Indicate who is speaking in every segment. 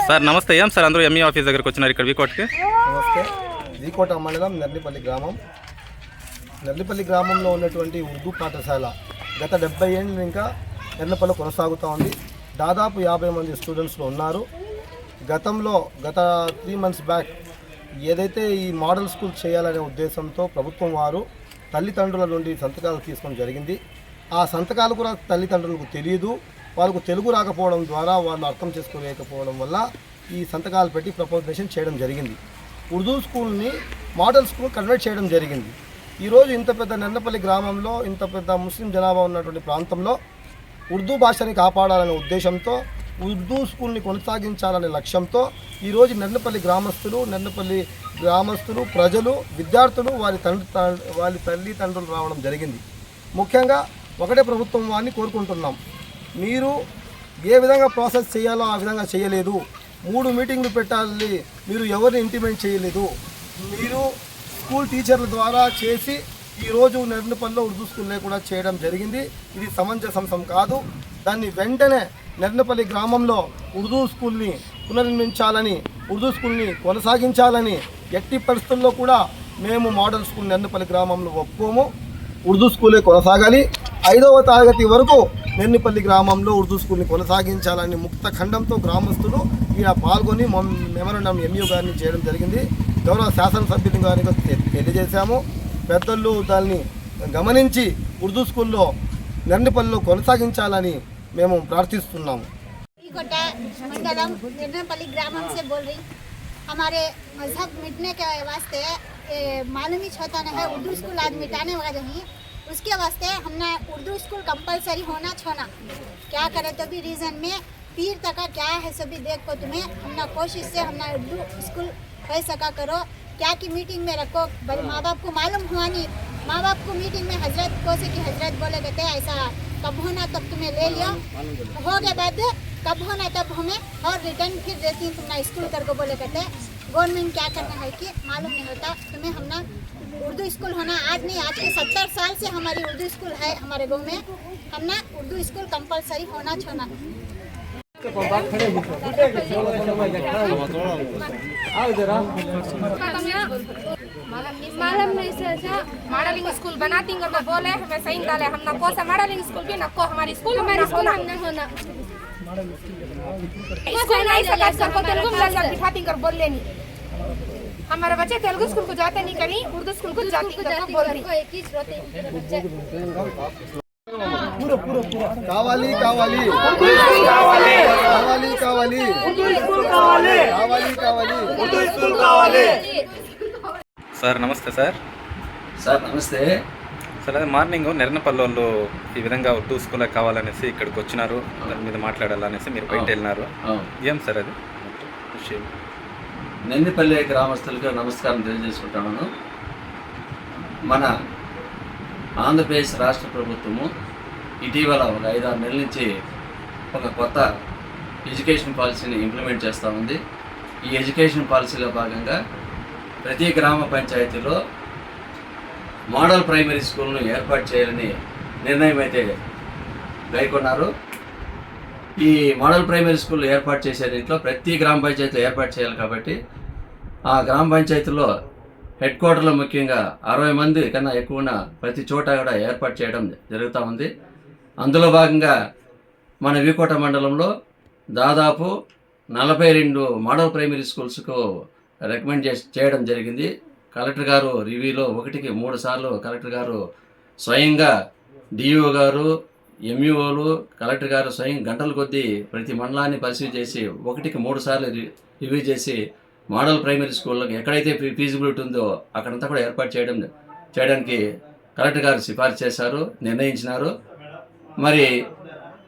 Speaker 1: Sir నమస్తే. ఏం sir అందరూ ఎంఈ ఆఫీస్ దగ్గరికి వచ్చినారు ఇక్కడ వీకోట్కి?
Speaker 2: నమస్తే. వీకోట మండలం నెర్లిపల్లి గ్రామం. నెర్లిపల్లి గ్రామంలో ఉన్నటువంటి ఉర్దూ పాఠశాల గత 70 ఏళ్ళు ఇంకా నెర్లిపల్లి కొనసాగుతూ ఉంది. దాదాపు 50 మంది స్టూడెంట్స్లో ఉన్నారు. గత 3 months బ్యాక్ ఏదైతే ఈ మోడల్ స్కూల్ చేయాలనే ఉద్దేశంతో ప్రభుత్వం వారు తల్లిదండ్రుల నుండి సంతకాలు తీసుకోవడం జరిగింది. ఆ సంతకాలు కూడా తల్లిదండ్రులకు తెలియదు. వాళ్ళకు తెలుగు రాకపోవడం ద్వారా వాళ్ళు అర్థం చేసుకోలేకపోవడం వల్ల ఈ సంతకాలు పెట్టి ప్రపోజేషన్ చేయడం జరిగింది. ఉర్దూ స్కూల్ని మోడల్ స్కూల్ కన్వర్ట్ చేయడం జరిగింది. ఈరోజు ఇంత పెద్ద నెర్లిపల్లి గ్రామంలో, ఇంత పెద్ద ముస్లిం జనాభా ఉన్నటువంటి ప్రాంతంలో ఉర్దూ భాషని కాపాడాలనే ఉద్దేశంతో, ఉర్దూ స్కూల్ని కొనసాగించాలనే లక్ష్యంతో ఈరోజు నెర్లిపల్లి గ్రామస్తులు, ప్రజలు, విద్యార్థులు, వారి తల్లిదండ్రులు రావడం జరిగింది. ముఖ్యంగా ఒకటే ప్రభుత్వం వారిని కోరుకుంటున్నాం, మీరు ఏ విధంగా ప్రాసెస్ చేయాలో ఆ విధంగా చేయలేదు. 3 మీటింగ్లు పెట్టాలి, మీరు ఎవరిని ఇంటిమేట్ చేయలేదు. మీరు స్కూల్ టీచర్ల ద్వారా చేసి ఈరోజు నెర్లిపల్లిలో ఉర్దూ స్కూల్ లేకుండా చేయడం జరిగింది. ఇది సమంజసం కాదు. దాన్ని వెంటనే నెర్లిపల్లి గ్రామంలో ఉర్దూ స్కూల్ని పునర్నిర్మించాలని, ఉర్దూ స్కూల్ని కొనసాగించాలని, ఎట్టి పరిస్థితుల్లో కూడా మేము మోడల్ స్కూల్ నెర్లిపల్లి గ్రామంలో ఒప్పుకోము. ఉర్దూ స్కూలే కొనసాగాలి. 5వ తరగతి వరకు నెర్లిపల్లి గ్రామంలో ఉర్దూ స్కూల్ని కొనసాగించాలని ముక్త ఖండంతో గ్రామస్తులు ఈయన పాల్గొని మెమరాండం ఎంయూ గారిని చేయడం జరిగింది. గౌరవ శాసనసభ్యుని గారికి తెలియజేశాము. పెద్దలు దాన్ని గమనించి ఉర్దూ స్కూల్లో నెర్లిపల్లిలో కొనసాగించాలని మేము ప్రార్థిస్తున్నాము.
Speaker 3: हमारे मजहब मिटने के वास्ते मालूम ही होता है उर्दू स्कूल आज मिटाने वाले ही, उसके वास्ते हमने उर्दू स्कूल कंपलसरी होना छोना क्या करे तो भी रीज़न में पीर तक क्या है सभी देख को तुम्हें हमने कोशिश से हमने उर्दू स्कूल हो सका करो क्या की मीटिंग में रखो। भाई माँ बाप को मालूम हुआ नहीं, माँ बाप को मीटिंग में हजरत को से कि हजरत बोले कहते ऐसा कब होना तब तुम्हें ले लिया, हो गया बाद कब होना तब हमें और रिटर्न फिर देती तुमने स्कूल कर को बोले कहते गवर्नमेंट क्या करना है कि मालूम नहीं होता तुम्हें। हमने उर्दू स्कूल होना आज नहीं, आज के 70 साल से हमारी उर्दू स्कूल है हमारे गाँव में। हमने उर्दू स्कूल कंपलसरी होना छोना।
Speaker 4: मॉडलिंग स्कूल बनाती तो बोले हमें सही डाले, हम नको से मॉडलिंग स्कूल भी नको हमारी स्कूल नहीं होना स्कूल नहीं सका सबको तेलुगु में बिठाती कर बोल लेनी। हमारे बच्चे तेलुगु स्कूल को जाते नहीं, कहीं उर्दू स्कूल को जाते बोल रही।
Speaker 2: కావాలి కావాలి
Speaker 1: సార్ నమస్తే.
Speaker 5: సార్ నమస్తే.
Speaker 1: సార్ అదే మార్నింగ్ నెర్లిపల్లి వాళ్ళు ఈ విధంగా ఉర్దూ స్కూల్ కావాలనేసి ఇక్కడికి వచ్చినారు, దాని మీద మాట్లాడాలనేసి మీరు బయట వెళ్ళినారు. ఏం సార్ అది విషయం?
Speaker 5: నెర్లిపల్లి గ్రామస్తులకు నమస్కారం తెలియజేసుకుంటున్నాను. మన ఆంధ్రప్రదేశ్ రాష్ట్ర ప్రభుత్వము ఇటీవల ఒక 5-6 నెలల నుంచి ఒక కొత్త ఎడ్యుకేషన్ పాలసీని ఇంప్లిమెంట్ చేస్తూ ఉంది. ఈ ఎడ్యుకేషన్ పాలసీలో భాగంగా ప్రతి గ్రామ పంచాయతీలో మోడల్ ప్రైమరీ స్కూల్ను ఏర్పాటు చేయాలని నిర్ణయం అయితే గైకొన్నారు. ఈ మోడల్ ప్రైమరీ స్కూల్ ఏర్పాటు చేసే దీంట్లో ప్రతి గ్రామ పంచాయతీలో ఏర్పాటు చేయాలి కాబట్టి ఆ గ్రామ పంచాయతీలో హెడ్ క్వార్టర్లో ముఖ్యంగా 60 మంది కన్నా ఎక్కువ ఉన్న ప్రతి చోట కూడా ఏర్పాటు చేయడం జరుగుతూ ఉంది. అందులో భాగంగా మన వీకోట మండలంలో దాదాపు 42 మోడల్ ప్రైమరీ స్కూల్స్కు రికమెండ్ చేయడం జరిగింది. కలెక్టర్ గారు రివ్యూలో 1కి 3 సార్లు కలెక్టర్ గారు స్వయంగా డిఈఓ గారు, ఎంఈఓలు, కలెక్టర్ గారు స్వయం గంటల కొద్దీ ప్రతి మండలాన్ని పరిశీలి చేసి 1కి 3 సార్లు రివ్యూ చేసి మోడల్ ప్రైమరీ స్కూళ్ళకి ఎక్కడైతే ఫీజిబిలిటీ ఉందో అక్కడంతా కూడా ఏర్పాటు చేయడానికి కలెక్టర్ గారు సిఫార్సు చేశారు, నిర్ణయించినారు. మరి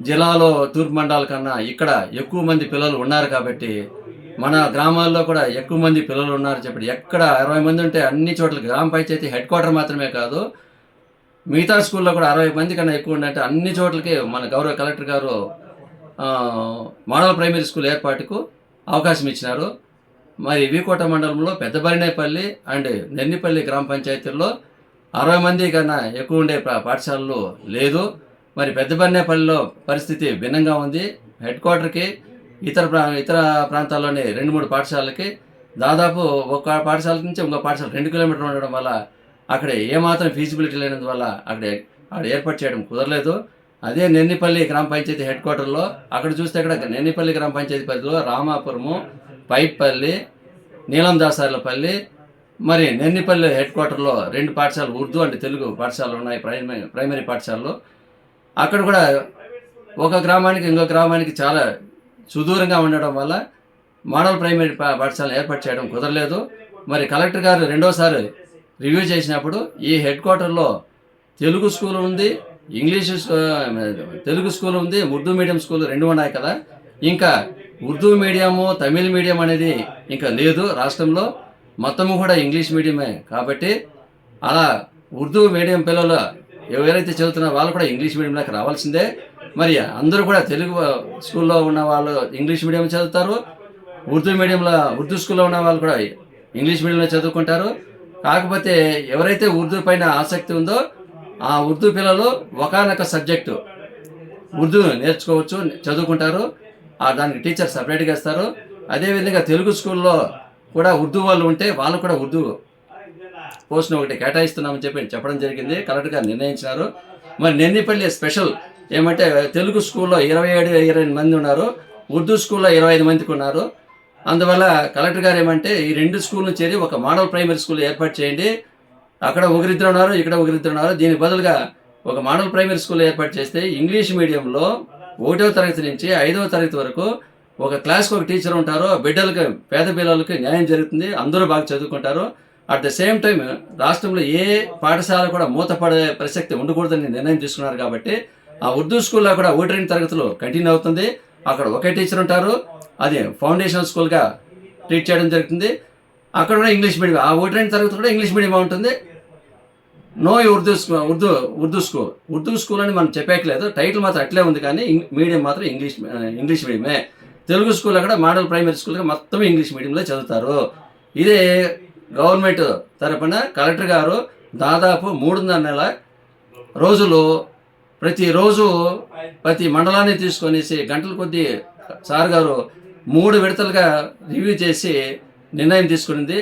Speaker 5: జిల్లాలో తూర్పు మండలాల కన్నా ఇక్కడ ఎక్కువ మంది పిల్లలు ఉన్నారు కాబట్టి మన గ్రామాల్లో కూడా ఎక్కువ మంది పిల్లలు ఉన్నారు చెప్పి ఎక్కడ 60 మంది ఉంటే అన్ని చోట్ల గ్రామ పంచాయతీ హెడ్ క్వార్టర్ మాత్రమే కాదు మిగతా స్కూల్లో కూడా 60 మంది కన్నా ఎక్కువ ఉంటే అన్ని చోట్లకి మన గౌరవ కలెక్టర్ గారు మోడల్ ప్రైమరీ స్కూల్ ఏర్పాటుకు అవకాశం ఇచ్చినారు. మరి వీకోట మండలంలో పెద్దబరినేపల్లి అండ్ నెర్లిపల్లి గ్రామ పంచాయతీల్లో 60 మంది కన్నా ఎక్కువ ఉండే పాఠశాలలు లేదు. మరి పెద్దబరినేపల్లిలో పరిస్థితి భిన్నంగా ఉంది. హెడ్ క్వార్టర్కి ఇతర ప్రాంతాల్లోని 2-3 పాఠశాలలకి దాదాపు ఒక పాఠశాల నుంచి ఇంకో పాఠశాల 2 కిలోమీటర్లు ఉండడం వల్ల అక్కడ ఏమాత్రం ఫీజిబిలిటీ లేనందువల్ల అక్కడ ఏర్పాటు చేయడం కుదరలేదు. అదే నెన్నిపల్లి గ్రామ పంచాయతీ హెడ్ క్వార్టర్లో అక్కడ చూస్తే అక్కడ నెన్నిపల్లి గ్రామ పంచాయతీ పరిధిలో రామాపురము, పైప్పల్లి, నీలం దాసార్లపల్లి, మరి నెన్నిపల్లి హెడ్ క్వార్టర్లో 2 పాఠశాలలు ఉర్దూ అంటే తెలుగు పాఠశాలలు ఉన్నాయి, ప్రైమరీ పాఠశాలలు. అక్కడ కూడా ఒక గ్రామానికి ఇంకో గ్రామానికి చాలా సుదూరంగా ఉండడం వల్ల మోడల్ ప్రైమరీ పాఠశాలను ఏర్పాటు చేయడం కుదరలేదు. మరి కలెక్టర్ గారు రెండోసారి రివ్యూ చేసినప్పుడు ఈ హెడ్ క్వార్టర్లో తెలుగు స్కూల్ ఉంది, తెలుగు స్కూల్ ఉంది, ఉర్దూ మీడియం స్కూల్ 2 ఉన్నాయి కదా, ఇంకా ఉర్దూ మీడియము తమిళ్ మీడియం అనేది ఇంకా లేదు రాష్ట్రంలో, మొత్తము కూడా ఇంగ్లీష్ మీడియమే. కాబట్టి అలా ఉర్దూ మీడియం పిల్లలు ఎవరైతే చదువుతున్నారో వాళ్ళు కూడా ఇంగ్లీష్ మీడియంలోకి రావాల్సిందే. మరి అందరూ కూడా తెలుగు స్కూల్లో ఉన్న వాళ్ళు ఇంగ్లీష్ మీడియం చదువుతారు, ఉర్దూ స్కూల్లో ఉన్న వాళ్ళు కూడా ఇంగ్లీష్ మీడియంలో చదువుకుంటారు. కాకపోతే ఎవరైతే ఉర్దూ పైన ఆసక్తి ఉందో ఆ ఉర్దూ పిల్లలు ఒకానొక సబ్జెక్టు ఉర్దూ నేర్చుకోవచ్చు, చదువుకుంటారు. దానికి టీచర్ సపరేట్గా ఇస్తారు. అదేవిధంగా తెలుగు స్కూల్లో కూడా ఉర్దూ వాళ్ళు ఉంటే వాళ్ళు కూడా ఉర్దూ పోస్ట్ను ఒకటి కేటాయిస్తున్నామని చెప్పడం జరిగింది, కలెక్టర్ గారు నిర్ణయించినారు. మరి నెన్నిపల్లి స్పెషల్ ఏమంటే తెలుగు స్కూల్లో 27-28 మంది ఉన్నారు, ఉర్దూ స్కూల్లో 25 మందికి ఉన్నారు. అందువల్ల కలెక్టర్ గారు ఏమంటే ఈ 2 స్కూల్ను చేరి ఒక మోడల్ ప్రైమరీ స్కూల్ ఏర్పాటు చేయండి, అక్కడ ఒకరిద్దరు ఉన్నారు, ఇక్కడ ఒకరిద్దరు ఉన్నారు, దీనికి బదులుగా ఒక మోడల్ ప్రైమరీ స్కూల్ ఏర్పాటు చేస్తే ఇంగ్లీష్ మీడియంలో 1వ తరగతి నుంచి 5వ తరగతి వరకు ఒక క్లాస్కి ఒక టీచర్ ఉంటారు, బిడ్డలకి పేద పిల్లలకి న్యాయం జరుగుతుంది, అందరూ బాగా చదువుకుంటారు. అట్ ద సేమ్ టైం రాష్ట్రంలో ఏ పాఠశాల కూడా మూతపడే ప్రసక్తి ఉండకూడదని నిర్ణయం తీసుకున్నారు. కాబట్టి ఆ ఉర్దూ స్కూల్లో కూడా 1-2 తరగతులు కంటిన్యూ అవుతుంది, అక్కడ ఒకే టీచర్ ఉంటారు, అది ఫౌండేషన్ స్కూల్గా ట్రీట్ చేయడం జరుగుతుంది. అక్కడ కూడా ఇంగ్లీష్ మీడియం, ఆ 1-2 తరగతులు కూడా ఇంగ్లీష్ మీడియం ఉంటుంది. నో ఉర్దూ స్కూల్ అని మనం చెప్పేయట్లేదు, టైటిల్ మాత్రం అట్లే ఉంది, కానీ మీడియం మాత్రం ఇంగ్లీష్ మీడియమే. తెలుగు స్కూల్ అక్కడ మోడల్ ప్రైమరీ స్కూల్గా మొత్తం ఇంగ్లీష్ మీడియంలో చదువుతారు. ఇదే గవర్నమెంట్ తరపున కలెక్టర్ గారు దాదాపు 3.5 రోజులు ప్రతిరోజు ప్రతి మండలాన్ని తీసుకొనేసి గంటల కొద్దీ సార్ గారు 3 విడతలుగా రివ్యూ చేసి నిర్ణయం తీసుకునింది.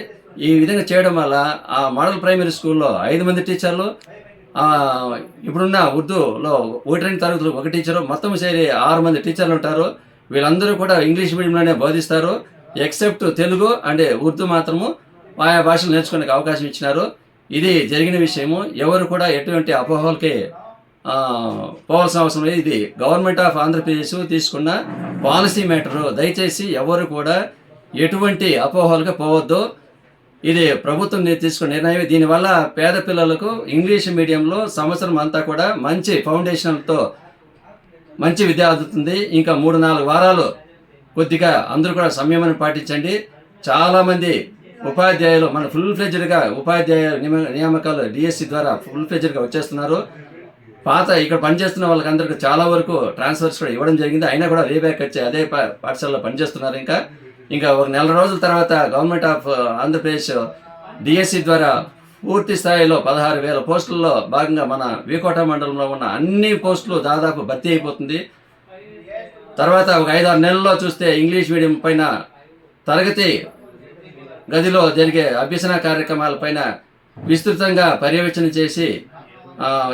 Speaker 5: ఈ విధంగా చేయడం వల్ల ఆ మోడల్ ప్రైమరీ స్కూల్లో 5 మంది టీచర్లు, ఇప్పుడున్న ఉర్దూలో 1-2 తరగతులు ఒక టీచరు, మొత్తం చేరి 6 మంది టీచర్లు ఉంటారు. వీళ్ళందరూ కూడా ఇంగ్లీష్ మీడియంలోనే బోధిస్తారు, ఎక్సెప్ట్ తెలుగు అంటే ఉర్దూ మాత్రము ఆయా భాషలు నేర్చుకునే అవకాశం ఇచ్చినారు. ఇది జరిగిన విషయము, ఎవరు కూడా ఎటువంటి అపోహలకి పోవాల్సిన అవసరం లేదు. ఇది గవర్నమెంట్ ఆఫ్ ఆంధ్రప్రదేశ్ తీసుకున్న పాలసీ మ్యాటరు. దయచేసి ఎవరు కూడా ఎటువంటి అపోహలుగా పోవద్దు. ఇది ప్రభుత్వం తీసుకున్న నిర్ణయం. దీనివల్ల పేద పిల్లలకు ఇంగ్లీష్ మీడియంలో సంవత్సరం అంతా కూడా మంచి ఫౌండేషన్తో మంచి విద్య అందుతుంది. ఇంకా 3-4 వారాలు కొద్దిగా అందరూ కూడా సంయమనం పాటించండి. చాలామంది ఉపాధ్యాయులు మన ఫుల్ ఫ్లెడ్జ్డ్గా ఉపాధ్యాయ నియామకాలు డిఎస్సి ద్వారా ఫుల్ ఫ్లెడ్జ్డ్గా వచ్చేస్తున్నారు. పాత ఇక్కడ పనిచేస్తున్న వాళ్ళకి అందరికీ చాలా వరకు ట్రాన్స్ఫర్స్ కూడా ఇవ్వడం జరిగింది, అయినా కూడా రీబ్యాక్ వచ్చి అదే పాఠశాలలో పనిచేస్తున్నారు. ఇంకా ఒక 4 రోజుల తర్వాత గవర్నమెంట్ ఆఫ్ ఆంధ్రప్రదేశ్ డిఎస్సి ద్వారా పూర్తి స్థాయిలో 16,000 పోస్టుల్లో భాగంగా మన వీకోట మండలంలో ఉన్న అన్ని పోస్టులు దాదాపు భర్తీ అయిపోతుంది. తర్వాత ఒక 5-6 నెలల్లో చూస్తే ఇంగ్లీష్ మీడియం పైన తరగతి గదిలో జరిగే అభ్యసన కార్యక్రమాలపైన విస్తృతంగా పర్యవేక్షణ చేసి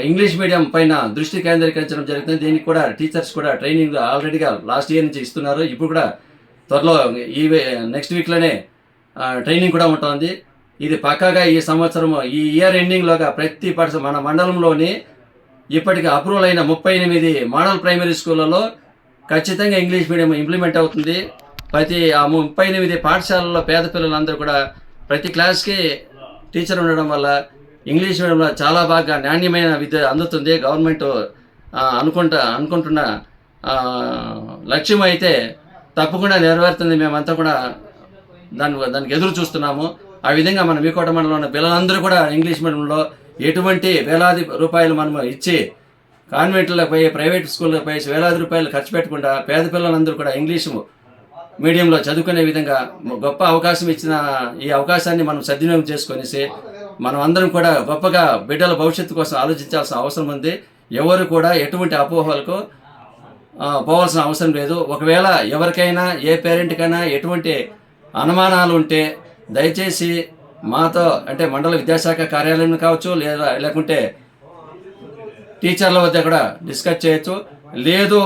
Speaker 5: ఇంగ్లీష్ మీడియం పైన దృష్టి కేంద్రీకరించడం జరుగుతుంది. దీనికి కూడా టీచర్స్ కూడా ట్రైనింగ్ ఆల్రెడీగా లాస్ట్ ఇయర్ నుంచి ఇస్తున్నారు. ఇప్పుడు కూడా త్వరలో నెక్స్ట్ వీక్లోనే ట్రైనింగ్ కూడా ఉంటుంది. ఇది పక్కాగా ఈ సంవత్సరం ఈ ఇయర్ ఎండింగ్లోగా ప్రతి మన మండలంలోని ఇప్పటికి అప్రూవల్ అయిన 38 మోడల్ ప్రైమరీ స్కూళ్ళలో ఖచ్చితంగా ఇంగ్లీష్ మీడియం ఇంప్లిమెంట్ అవుతుంది. ప్రతి ఆ 38 పాఠశాలల్లో పేద పిల్లలందరూ కూడా ప్రతి క్లాస్కి టీచర్ ఉండడం వల్ల ఇంగ్లీష్ మీడియంలో చాలా బాగా నాణ్యమైన విద్య అందుతుంది. గవర్నమెంట్ అనుకుంటున్న లక్ష్యం అయితే తప్పకుండా నెరవేరుతుంది. మేమంతా కూడా దానికి ఎదురు చూస్తున్నాము. ఆ విధంగా మన వీకోట మండలంలో ఉన్న పిల్లలందరూ కూడా ఇంగ్లీష్ మీడియంలో ఎటువంటి వేలాది రూపాయలు మనం ఇచ్చి కాన్వెంట్లకు పోయి ప్రైవేట్ స్కూళ్ళకి పోయి వేలాది రూపాయలు ఖర్చు పెట్టకుండా పేద పిల్లలందరూ కూడా ఇంగ్లీషు మీడియంలో చదువుకునే విధంగా గొప్ప అవకాశం ఇచ్చిన ఈ అవకాశాన్ని మనం సద్వినియోగం చేసుకొనేసి మనం అందరం కూడా గొప్పగా బిడ్డల భవిష్యత్తు కోసం ఆలోచించాల్సిన అవసరం ఉంది. ఎవరు కూడా ఎటువంటి అపోహలకు పోవాల్సిన అవసరం లేదు. ఒకవేళ ఎవరికైనా ఏ పేరెంట్కైనా ఎటువంటి అనుమానాలు ఉంటే దయచేసి మాతో అంటే మండల విద్యాశాఖ కార్యాలయం కావచ్చు, లేకుంటే టీచర్ల వద్ద కూడా డిస్కస్ చేయొచ్చు. లేదు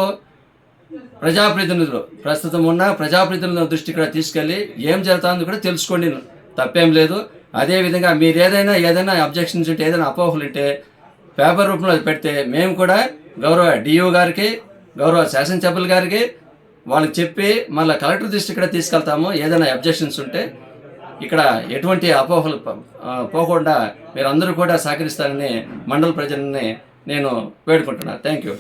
Speaker 5: ప్రజాప్రతినిధులు ప్రస్తుతం ఉన్న ప్రజాప్రతినిధుల దృష్టికి కూడా తీసుకెళ్ళి ఏం జరుగుతుందో కూడా తెలుసుకోండి, తప్పేం లేదు. అదేవిధంగా మీరు ఏదైనా అబ్జెక్షన్స్ ఉంటే, ఏదైనా అపోహలు ఉంటే పేపర్ రూపంలో పెడితే మేము కూడా గౌరవ డిఓ గారికి, గౌరవ శాసనసభ్యుల గారికి వాళ్ళకి చెప్పి మళ్ళీ కలెక్టర్ దృష్టికి కూడా తీసుకెళ్తాము. ఏదైనా అబ్జెక్షన్స్ ఉంటే ఇక్కడ ఎటువంటి అపోహలు పోకుండా మీరందరూ కూడా సహకరిస్తారని మండల ప్రజల్ని నేను వేడుకుంటున్నాను. Thank you.